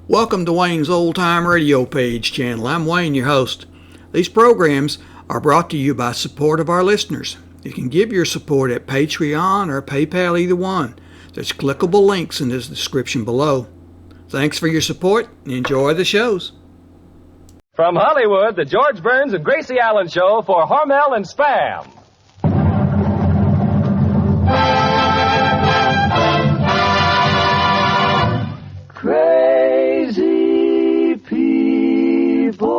Welcome to Wayne's Old Time Radio Page channel. I'm Wayne, your host. These programs are brought to you by support of our listeners. You can give your support at Patreon or PayPal, either one. There's clickable links in the description below. Thanks for your support and enjoy the shows. From Hollywood, the George Burns and Gracie Allen Show for Hormel and Spam. Crazy people.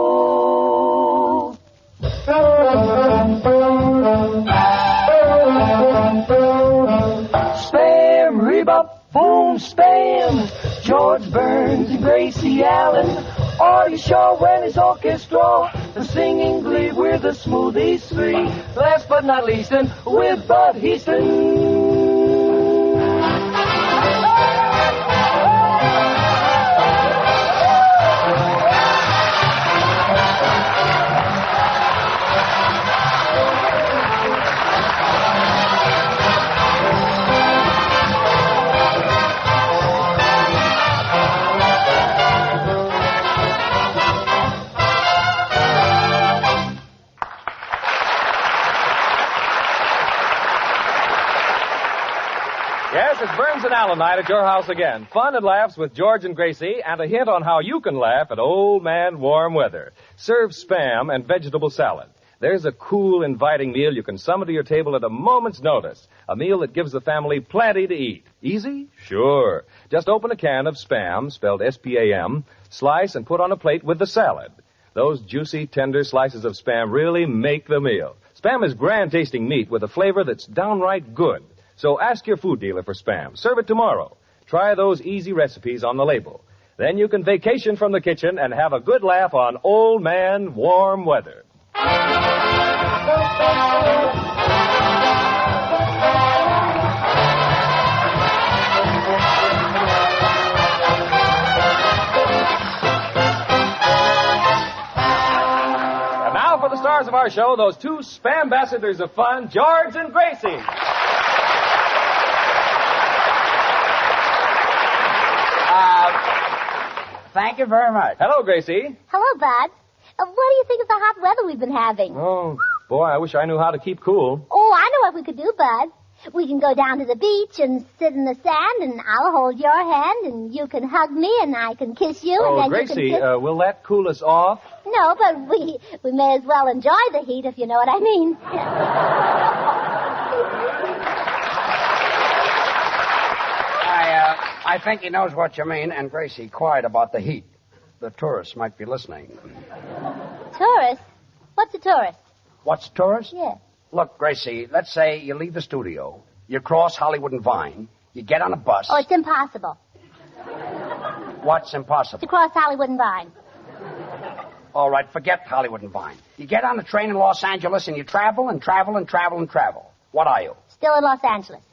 Spam, rebop, boom, spam. George Burns and Gracie Allen. Are you sure when his orchestra the singing glee with the smoothies three? Last but not least, and with Bud Heaston. Yes, it's Burns and Allen night at your house again. Fun and laughs with George and Gracie, and a hint on how you can laugh at old man warm weather. Serve Spam and vegetable salad. There's a cool, inviting meal you can summon to your table at a moment's notice. A meal that gives the family plenty to eat. Easy? Sure. Just open a can of Spam, spelled S-P-A-M, slice and put on a plate with the salad. Those juicy, tender slices of Spam really make the meal. Spam is grand-tasting meat with a flavor that's downright good. So ask your food dealer for Spam. Serve it tomorrow. Try those easy recipes on the label. Then you can vacation from the kitchen and have a good laugh on old man warm weather. And now for the stars of our show, those two Spam ambassadors of fun, George and Gracie. Thank you very much. Hello, Gracie. Hello, Bud. What do you think of the hot weather we've been having? Oh, boy, I wish I knew how to keep cool. Oh, I know what we could do, Bud. We can go down to the beach and sit in the sand, and I'll hold your hand, and you can hug me, and I can kiss you, and then Gracie, you can kiss... will that cool us off? No, but we may as well enjoy the heat, if you know what I mean. I think he knows what you mean, and Gracie, quiet about the heat. The tourists might be listening. Tourist? What's a tourist? What's a tourist? Yeah. Look, Gracie, let's say you leave the studio, you cross Hollywood and Vine, you get on a bus. Oh, it's impossible. What's impossible? To cross Hollywood and Vine. All right, forget Hollywood and Vine. You get on a train in Los Angeles and you travel and travel and travel and travel. What are you? Still in Los Angeles.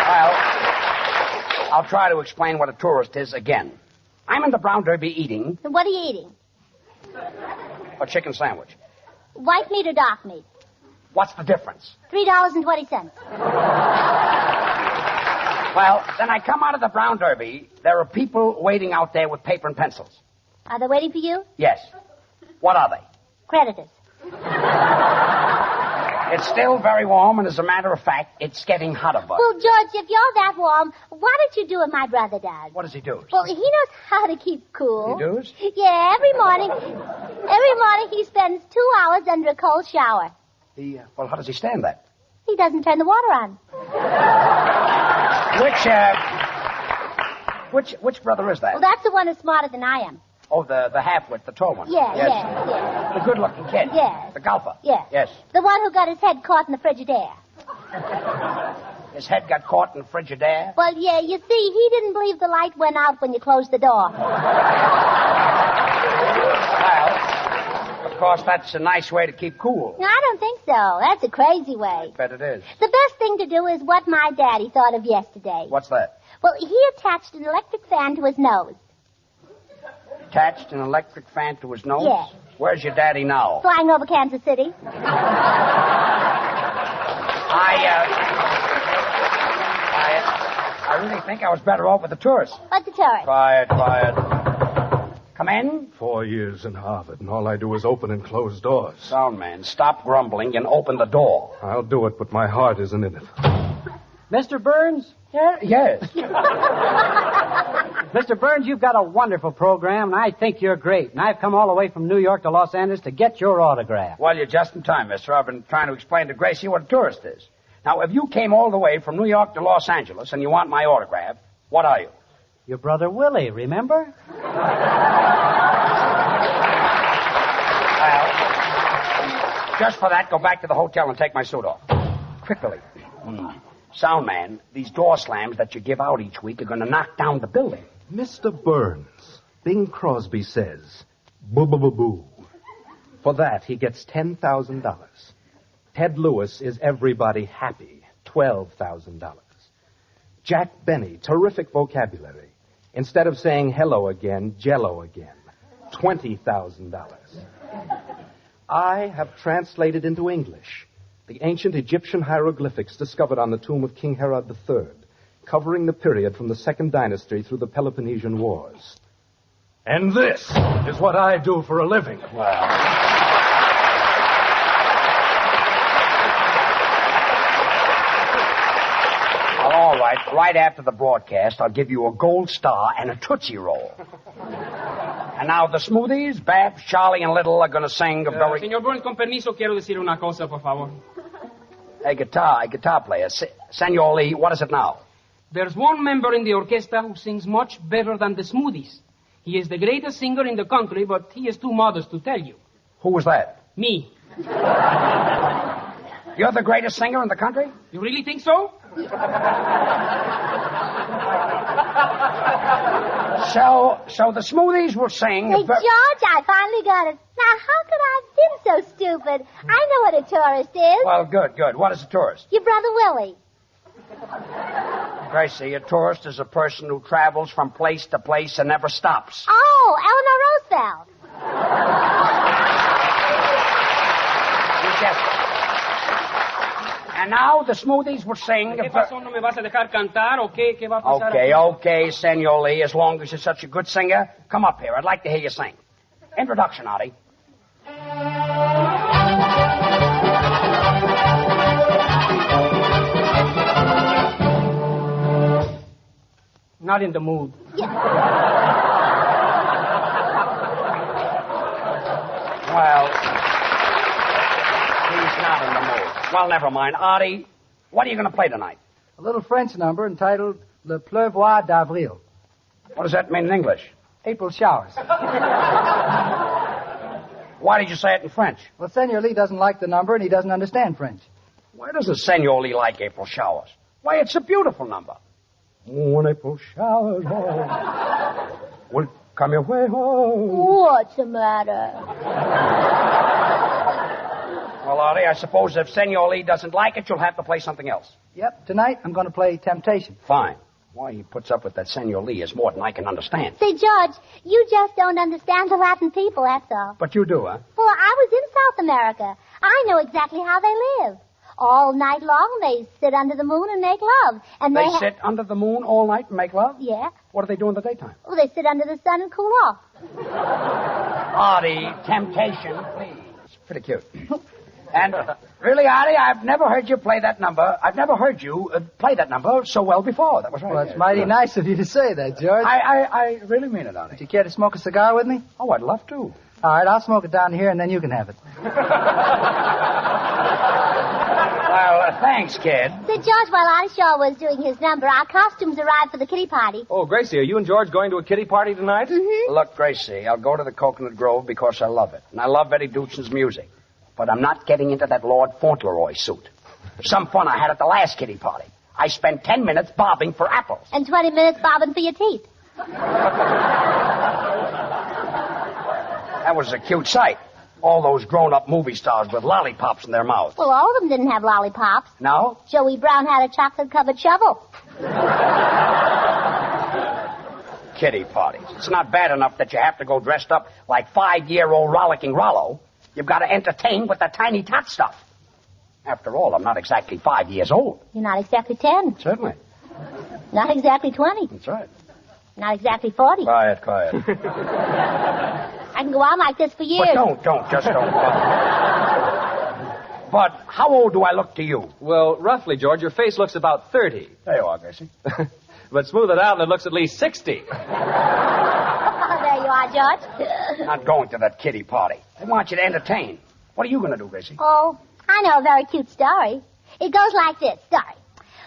Well, I'll try to explain what a tourist is again. I'm in the Brown Derby eating... What are you eating? A chicken sandwich. White meat or dark meat? What's the difference? $3.20. Well, then I come out of the Brown Derby. There are people waiting out there with paper and pencils. Are they waiting for you? Yes. What are they? Creditors. It's still very warm, and as a matter of fact, it's getting hotter, Bud. Well, George, if you're that warm, why don't you do what my brother does? What does he do? Well, he knows how to keep cool. He does? Yeah, every morning he spends 2 hours under a cold shower. Well, how does he stand that? He doesn't turn the water on. Which brother is that? Well, that's the one who's smarter than I am. Oh, the half-wit, the tall one. Yeah, yes. yeah. The good-looking kid. Yeah. The golfer. Yeah. Yes. The one who got his head caught in the Frigidaire. His head got caught in the Frigidaire? Well, yeah, you see, he didn't believe the light went out when you closed the door. Well, of course, that's a nice way to keep cool. No, I don't think so. That's a crazy way. I bet it is. The best thing to do is what my daddy thought of yesterday. What's that? Well, he attached an electric fan to his nose. Attached an electric fan to his nose? Yeah. Where's your daddy now? Flying over Kansas City. I really think I was better off with the tourists. What's the tourist? Quiet. Come in. 4 years in Harvard, and all I do is open and close doors. Sound man, stop grumbling and open the door. I'll do it, but my heart isn't in it. Mr. Burns? Yes. Mr. Burns, you've got a wonderful program, and I think you're great. And I've come all the way from New York to Los Angeles to get your autograph. Well, you're just in time, mister. I've been trying to explain to Gracie what a tourist is. Now, if you came all the way from New York to Los Angeles and you want my autograph, what are you? Your brother Willie, remember? Well, just for that, go back to the hotel and take my suit off. Quickly. Sound man, these door slams that you give out each week are going to knock down the building. Mr. Burns, Bing Crosby says, boo-boo-boo-boo. For that, he gets $10,000. Ted Lewis is everybody happy, $12,000. Jack Benny, terrific vocabulary. Instead of saying hello again, jello again, $20,000. I have translated into English the ancient Egyptian hieroglyphics discovered on the tomb of King Herod III, covering the period from the Second Dynasty through the Peloponnesian Wars. And this is what I do for a living. Well, all right. Right after the broadcast, I'll give you a gold star and a Tootsie Roll. And now the Smoothies, Babs, Charlie, and Little are going to sing a very... Señor Burns, con permiso, quiero decir una cosa, por favor. A guitar player. Senor Lee, what is it now? There's one member in the orchestra who sings much better than the Smoothies. He is the greatest singer in the country, but he is too modest to tell you. Who was that? Me. You're the greatest singer in the country? You really think so? So the Smoothies will sing... Hey, George, I finally got it. Now, how could I have been so stupid? I know what a tourist is. Well, good. What is a tourist? Your brother Willie. Gracie, a tourist is a person who travels from place to place and never stops. Oh, Eleanor Roosevelt. You guessed it. And now the Smoothies will sing... ¿Qué pasó? ¿No me vas a dejar cantar o qué? ¿Qué va a pasar? Okay, Senor Lee, as long as you're such a good singer, come up here. I'd like to hear you sing. Introduction, Artie. Not in the mood. Well, he's not in the mood. Well, never mind. Artie, what are you going to play tonight? A little French number entitled Le Pleuvoir d'Avril. What does that mean in English? April showers. Why did you say it in French? Well, Senor Lee doesn't like the number, and he doesn't understand French. Why doesn't Senor Lee like April showers? Why, it's a beautiful number. When April showers will come your way home. What's the matter? Well, Artie, I suppose if Senor Lee doesn't like it, you'll have to play something else. Yep, tonight I'm going to play Temptation. Fine. Why he puts up with that Senor Lee is more than I can understand. Say, George, you just don't understand the Latin people, that's all. But you do, huh? Well, I was in South America. I know exactly how they live. All night long, they sit under the moon and make love. And They sit under the moon all night and make love? Yeah. What do they do in the daytime? Well, they sit under the sun and cool off. Artie, Temptation, please. It's pretty cute. And really, Artie, I've never heard you play that number. I've never heard you play that number so well before. That was right. Well, it's mighty nice of you to say that, George. I really mean it, Artie. Would you care to smoke a cigar with me? Oh, I'd love to. All right, I'll smoke it down here, and then you can have it. Well, thanks, kid. Say, George, while Artie Shaw was doing his number, our costumes arrived for the kiddie party. Oh, Gracie, are you and George going to a kiddie party tonight? Mm-hmm. Look, Gracie, I'll go to the Cocoanut Grove because I love it. And I love Eddie Duchin's music. But I'm not getting into that Lord Fauntleroy suit. Some fun I had at the last kiddie party. I spent 10 minutes bobbing for apples. And 20 minutes bobbing for your teeth. That was a cute sight. All those grown-up movie stars with lollipops in their mouths. Well, all of them didn't have lollipops. No? Joey Brown had a chocolate-covered shovel. Kiddie parties. It's not bad enough that you have to go dressed up like 5-year-old rollicking Rollo. You've got to entertain with the tiny tot stuff. After all, I'm not exactly 5 years old. You're not exactly 10. Certainly. Not exactly 20. That's right. Not exactly 40. Quiet. I can go on like this for years. But just don't. But how old do I look to you? Well, roughly, George, your face looks about 30. There you are, Gracie. But smooth it out and it looks at least 60. Oh, there you are, George. Not going to that kiddie party. They want you to entertain. What are you going to do, Gracie? Oh, I know a very cute story. It goes like this. Story.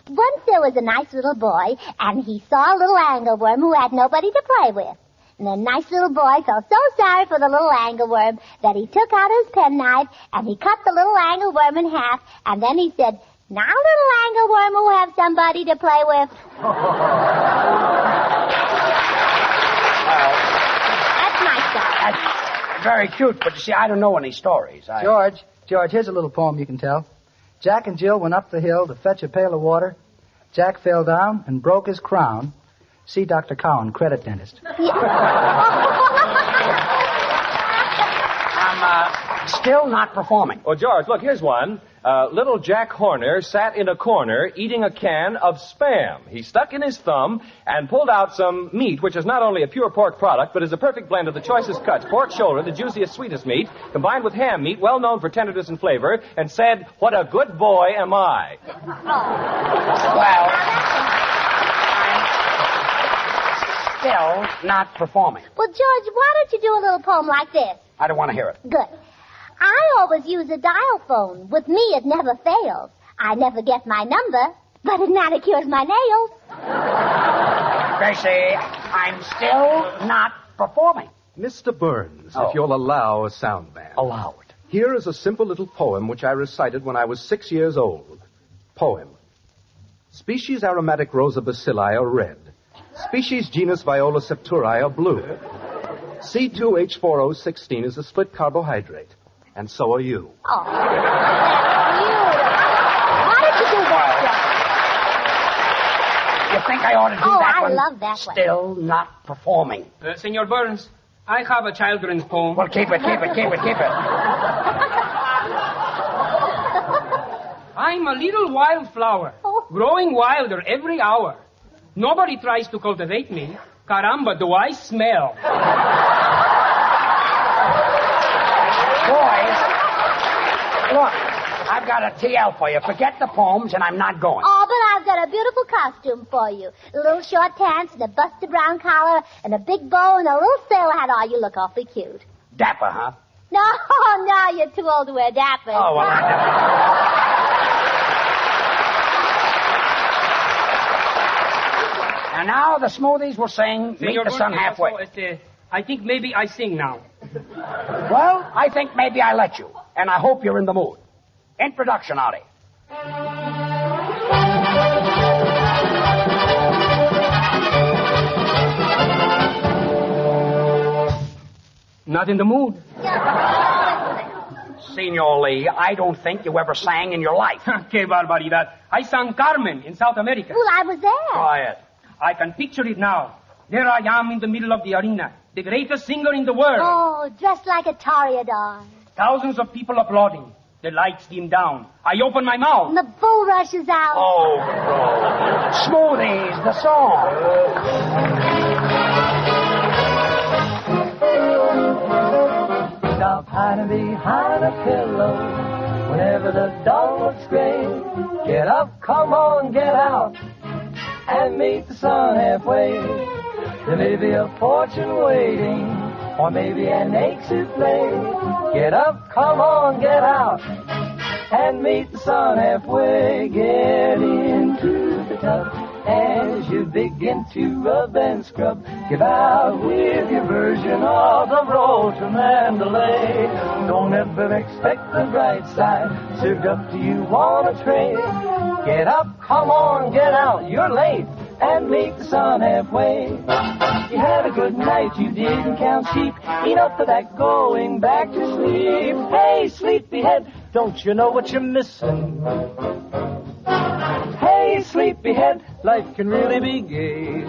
Once there was a nice little boy, and he saw a little angleworm who had nobody to play with. And the nice little boy felt so sorry for the little angleworm that he took out his penknife and he cut the little angleworm in half, and then he said, "Now, little angleworm will have somebody to play with." Well, That's my story. that's very cute, but you see, I don't know any stories. George, here's a little poem you can tell. Jack and Jill went up the hill to fetch a pail of water. Jack fell down and broke his crown. See Dr. Cowan, credit dentist. I'm still not performing. Oh, George, look, here's one. Little Jack Horner sat in a corner eating a can of Spam. He stuck in his thumb and pulled out some meat, which is not only a pure pork product, but is a perfect blend of the choicest cuts, pork shoulder, the juiciest, sweetest meat, combined with ham meat, well known for tenderness and flavor, and said, "What a good boy am I." Well, I'm still not performing. Well, George, why don't you do a little poem like this? I don't want to hear it. Good. I always use a dial phone. With me, it never fails. I never get my number, but it manicures my nails. Gracie, I'm still not performing. Mr. Burns, Oh. if you'll allow a sound man. Allow it. Here is a simple little poem which I recited when I was 6 years old. Poem. Species aromatic Rosa bacilli are red. Species genus Viola septuri are blue. C2H4O16 is a split carbohydrate. And so are you. Oh, that's beautiful. Why did you do that, You think I ought to do Oh, that I one? love that one. Still not performing. Senor Burns, I have a children's poem. Well, keep it. I'm a little wildflower, growing wilder every hour. Nobody tries to cultivate me. Caramba, do I smell. Boys, look, I've got a TL for you. Forget the poems, and I'm not going. Oh, but I've got a beautiful costume for you. A little short pants and a busted brown collar and a big bow and a little sailor hat. Oh, you look awfully cute. Dapper, huh? No, you're too old to wear dapper. Oh, well, And now the Smoothies will sing Meet Senor the Sun Burns, Halfway. also, I think maybe I sing now. Well, I think maybe I let you, and I hope you're in the mood. Introduction, Artie. Not in the mood. Senor Lee, I don't think you ever sang in your life. Que barbaridad. I sang Carmen in South America. Well, I was there. Quiet. I can picture it now. There I am in the middle of the arena, the greatest singer in the world. Oh, dressed like a toreador. Thousands of people applauding. The lights dim down. I open my mouth. And the bull rushes out. Oh, Smoothies, the song. Stop hiding behind a pillow whenever the dawn looks gray. Get up, come on, get out, and meet the sun halfway. There may be a fortune waiting, or maybe an ache to play. Get up, come on, get out, and meet the sun halfway. Get into the tub as you begin to rub and scrub. Get out with your version of the road to Mandalay. Don't ever expect the bright side served up to you on a tray. Get up, come on, get out, you're late, and meet the sun halfway. You had a good night, you didn't count sheep, enough for that going back to sleep. Hey, sleepyhead, don't you know what you're missing? Hey, sleepyhead, life can really be gay,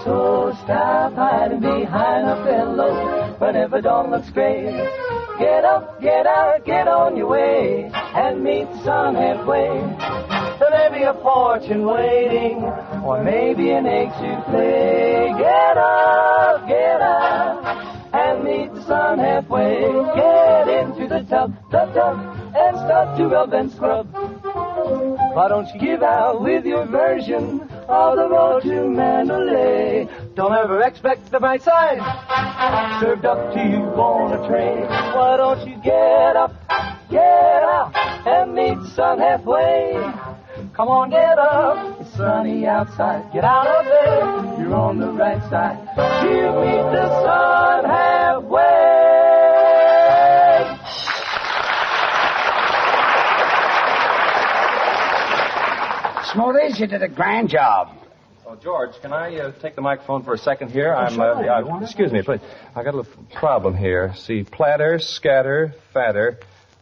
so stop hiding behind a pillow whenever dawn looks gray. Get up, get out, get on your way, and meet the sun halfway. maybe a fortune waiting, or maybe an egg souffle. Get up, and meet the sun halfway. Get into the tub, and start to rub and scrub. Why don't you give out with your version of the road to Mandalay? Don't ever expect the bright side served up to you on a tray. Why don't you get up, and meet the sun halfway? Come on, get up, it's sunny outside. Get out of bed, you're on the right side. You meet the sun halfway. Smoothies, you did a grand job. Oh, George, can I take the microphone for a second here? Sure. Excuse me, please. I got a little problem here. See, platter, scatter, fatter.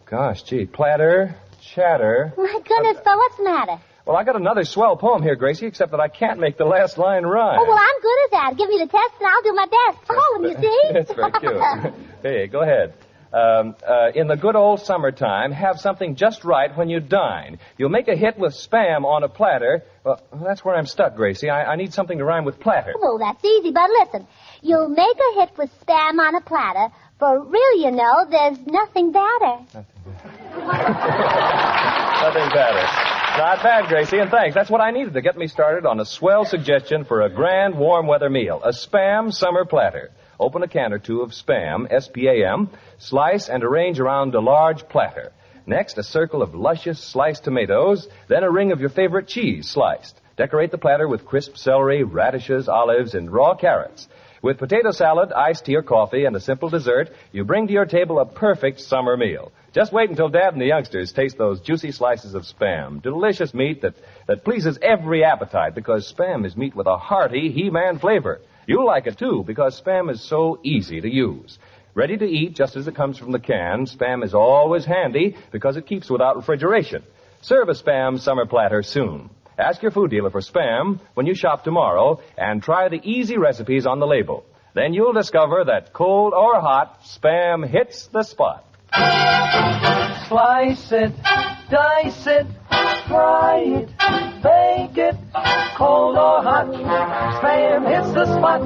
Gosh, gee, platter, chatter. My goodness, but what's the matter? Well, I got another swell poem here, Gracie, except that I can't make the last line rhyme. Oh, well, I'm good at that. Give me the test and I'll do my best. Oh, you see? That's very cute. Hey, go ahead. In the good old summertime, have something just right when you dine. You'll make a hit with Spam on a platter. Well, that's where I'm stuck, Gracie. I need something to rhyme with platter. Well, that's easy, but listen. You'll make a hit with Spam on a platter. For real, you know, there's nothing better. Nothing better. Not bad, Gracie, and thanks. That's what I needed to get me started on a swell suggestion for a grand warm weather meal. A Spam summer platter. Open a can or two of Spam, S-P-A-M, slice and arrange around a large platter. Next, a circle of luscious sliced tomatoes, then a ring of your favorite cheese sliced. Decorate the platter with crisp celery, radishes, olives, and raw carrots. With potato salad, iced tea or coffee, and a simple dessert, you bring to your table a perfect summer meal. Just wait until Dad and the youngsters taste those juicy slices of Spam. Delicious meat that pleases every appetite because Spam is meat with a hearty He-Man flavor. You'll like it, too, because Spam is so easy to use. Ready to eat just as it comes from the can, Spam is always handy because it keeps without refrigeration. Serve a Spam summer platter soon. Ask your food dealer for Spam when you shop tomorrow and try the easy recipes on the label. Then you'll discover that cold or hot, Spam hits the spot. Slice it, dice it, fry it, bake it, cold or hot, Spam hits the spot.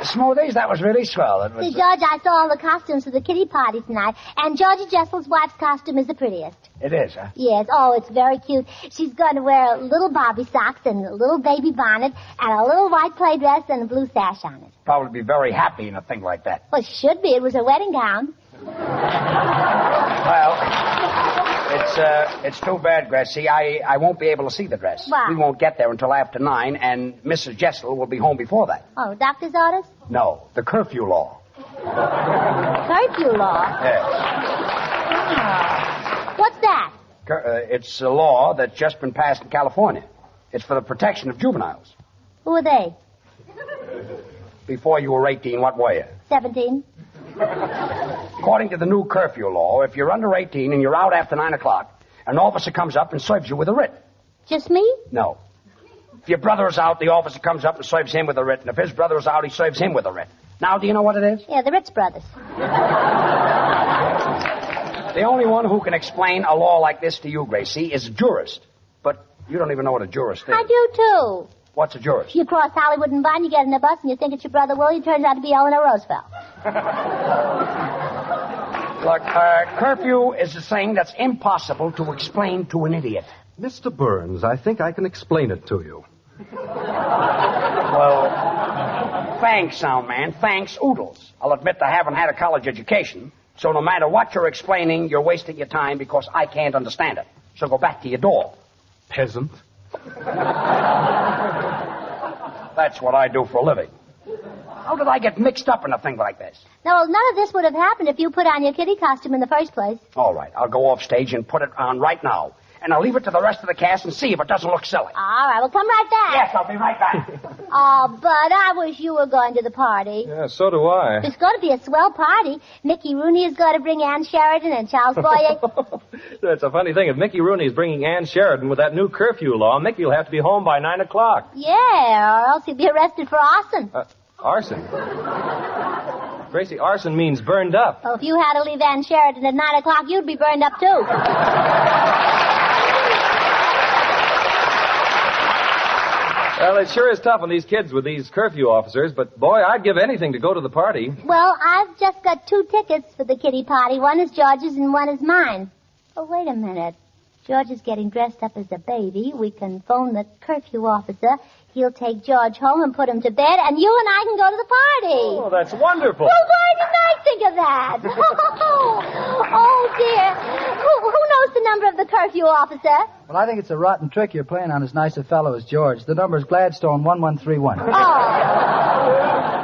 Smoothies, that was really swell. It was, See, George, I saw all the costumes for the kiddie party tonight, and Georgie Jessel's wife's costume is the prettiest. It is, huh? Yes. Oh, it's very cute. She's going to wear little Bobby socks and a little baby bonnet and a little white play dress and a blue sash on it. Probably be very happy in a thing like that. Well, she should be. It was her wedding gown. Well, it's too bad, Gracie. I won't be able to see the dress. Why? We won't get there until after 9, and Mrs. Jessel will be home before that. Oh, doctor's orders? No, the curfew law. Curfew law? Yes. Oh. What's that? It's a law that's just been passed in California. It's for the protection of juveniles. Who are they? Before you were 18, what were you? 17. According to the new curfew law, if you're under 18 and you're out after 9 o'clock, an officer comes up and serves you with a writ. Just me? No. If your brother is out, the officer comes up and serves him with a writ. And if his brother is out, he serves him with a writ. Now, do you know what it is? Yeah, the Ritz brothers. The only one who can explain a law like this to you, Gracie, is a jurist. But you don't even know what a jurist is. I do, too. What's a jurist? You cross Hollywood and Vine, you get in a bus, and you think it's your brother Willie. It turns out to be Eleanor Roosevelt. Look, curfew is a thing that's impossible to explain to an idiot. Mr. Burns, I think I can explain it to you. Well, thanks, sound man. Thanks, oodles. I'll admit I haven't had a college education, so no matter what you're explaining, you're wasting your time because I can't understand it. So go back to your door. Peasant. That's what I do for a living. How did I get mixed up in a thing like this? No, none of this would have happened if you put on your kiddie costume in the first place. All right, I'll go off stage and put it on right now. And I'll leave it to the rest of the cast and see if it doesn't look silly. All right, well, come right back. Yes, I'll be right back. Oh, Bud, I wish you were going to the party. Yeah, so do I. It's going to be a swell party. Mickey Rooney is going to bring Ann Sheridan and Charles Boyer. That's a funny thing. If Mickey Rooney is bringing Ann Sheridan with that new curfew law, Mickey will have to be home by 9 o'clock. Yeah, or else he'll be arrested for arson. Arson? Gracie, arson means burned up. Well, if you had to leave Ann Sheridan at 9 o'clock, you'd be burned up, too. Well, it sure is tough on these kids with these curfew officers, but, boy, I'd give anything to go to the party. Well, I've just got 2 tickets for the kiddie party. One is George's and one is mine. Oh, wait a minute. George is getting dressed up as a baby. We can phone the curfew officer. He'll take George home and put him to bed, and you and I can go to the party. Oh, that's wonderful. Well, why didn't I think of that? Oh, dear. Who knows the number of the curfew officer? Well, I think it's a rotten trick you're playing on as nice a fellow as George. The number is Gladstone 1131. Oh.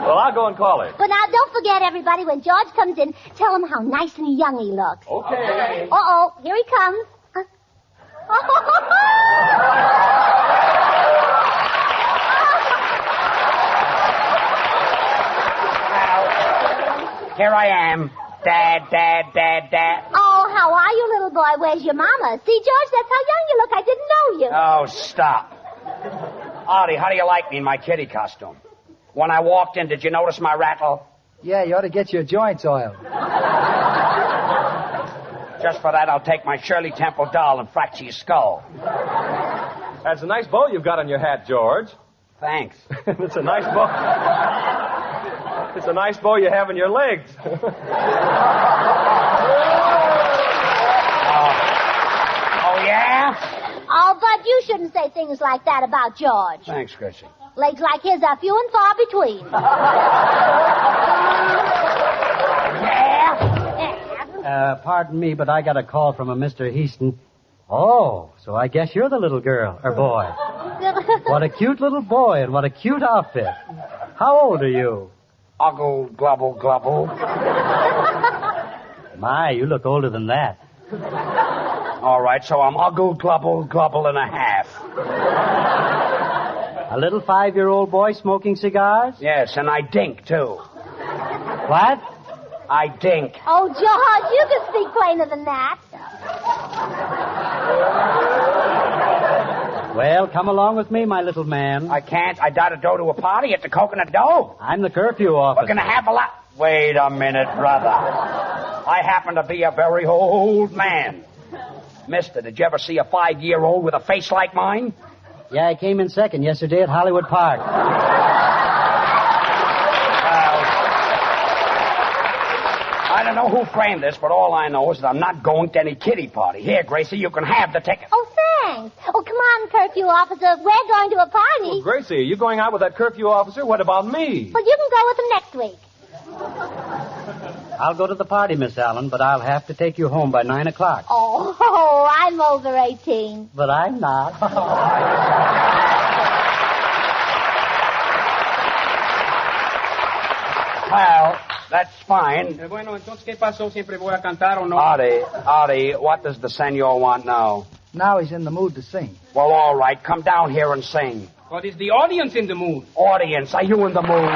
Well, I'll go and call her. But now, don't forget, everybody, when George comes in, tell him how nice and young he looks. Okay. Uh-oh, here he comes. Here I am. Dad. Oh, how are you, little boy? Where's your mama? See, George, that's how young you look. I didn't know you. Oh, stop. Artie, how do you like me in my kitty costume? When I walked in, did you notice my rattle? Yeah, you ought to get your joints oiled. Just for that, I'll take my Shirley Temple doll and fracture your skull. That's a nice bow you've got on your hat, George. Thanks. It's a nice bow. It's a nice bow you have in your legs. Oh, yeah? Oh, but you shouldn't say things like that about George. Thanks, Gracie. Legs like his are few and far between. Yeah? Pardon me, but I got a call from a Mr. Heaston. Oh, so I guess you're the little girl, or boy. What a cute little boy, and what a cute outfit. How old are you? Uggle, glubble, glubble. My, you look older than that. All right, so I'm uggle, glubble, glubble and a half. A little 5-year-old boy smoking cigars? Yes, and I dink, too. What? I dink. Oh, George, you can speak plainer than that. Well, come along with me, my little man. I can't. I gotta go to a party at the Cocoanut Grove. I'm the curfew officer. We're gonna have a lot... Wait a minute, brother. I happen to be a very old man. Mister, did you ever see a 5-year-old with a face like mine? Yeah, I came in second yesterday at Hollywood Park. I don't know who framed this, but all I know is that I'm not going to any kiddie party. Here, Gracie, you can have the ticket. Oh, thanks. Oh, come on, curfew officer. We're going to a party. Well, Gracie, are you going out with that curfew officer? What about me? Well, you can go with him next week. I'll go to the party, Miss Allen, but I'll have to take you home by 9 o'clock. Oh, I'm over 18. But I'm not. Well, that's fine. Bueno, entonces, ¿qué pasó? ¿Siempre voy a cantar o no? Artie, what does the senor want now? Now he's in the mood to sing. Well, all right, come down here and sing. What is the audience in the mood? Audience, are you in the mood?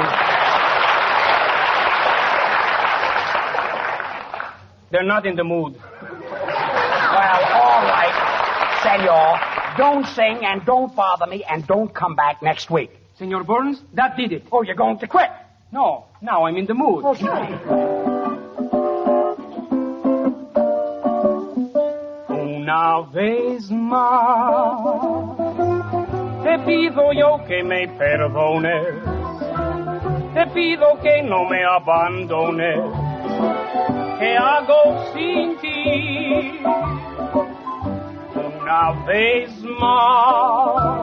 They're not in the mood. Well, all right, senor. Don't sing and don't bother me and don't come back next week. Senor Burns, that did it. Oh, you're going to quit? No, now I'm in the mood. Una vez más te pido yo que me perdones, te pido que no me abandones, ¿qué hago sin ti? Una vez más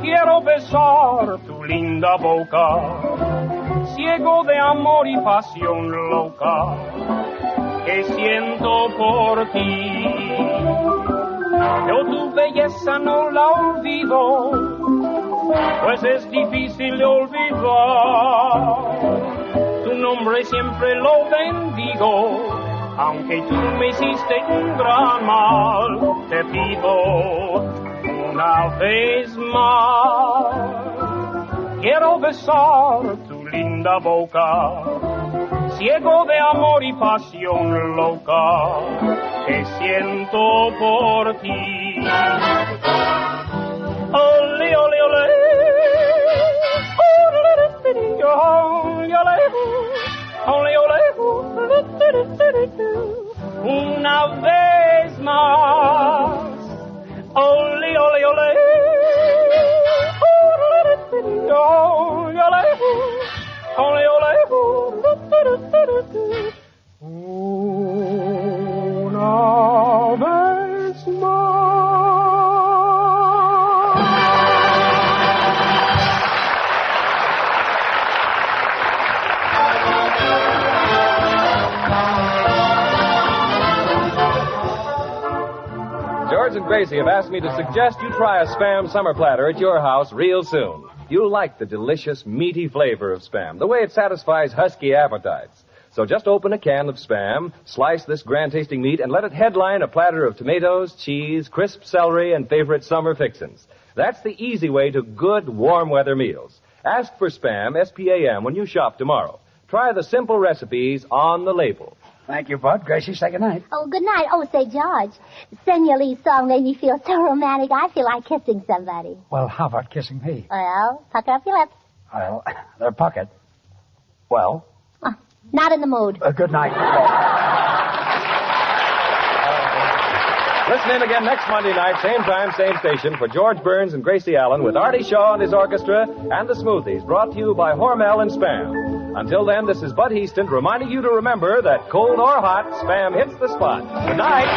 quiero besar tu linda boca, ciego de amor y pasión loca que siento por ti. Yo tu belleza no la olvido, pues es difícil de olvidar. Tu nombre siempre lo bendigo, aunque tú me hiciste un gran mal. Te pido una vez más, quiero besar tu linda boca, ciego de amor y pasión loca que siento por ti. Ole, ole, ole, ole, ole, ole, una vez más. Ole, ole, ole. Ole, ole. Una vez más. George and Gracie have asked me to suggest you try a Spam summer platter at your house real soon. You'll like the delicious, meaty flavor of Spam, the way it satisfies husky appetites. So just open a can of Spam, slice this grand-tasting meat, and let it headline a platter of tomatoes, cheese, crisp celery, and favorite summer fixins. That's the easy way to good, warm-weather meals. Ask for Spam, S-P-A-M, when you shop tomorrow. Try the simple recipes on the label. Thank you, Bud. Gracie, say goodnight. Oh, good night. Oh, say, George, Senor Lee's song made me feel so romantic. I feel like kissing somebody. Well, how about kissing me? Well, pucker up your lips. Well, they're puckered. Well? Not in the mood. Good night. Listen in again next Monday night, same time, same station, for George Burns and Gracie Allen with Artie Shaw and his orchestra and the Smoothies, brought to you by Hormel and Spam. Until then, this is Bud Heaston reminding you to remember that cold or hot, Spam hits the spot. Good night.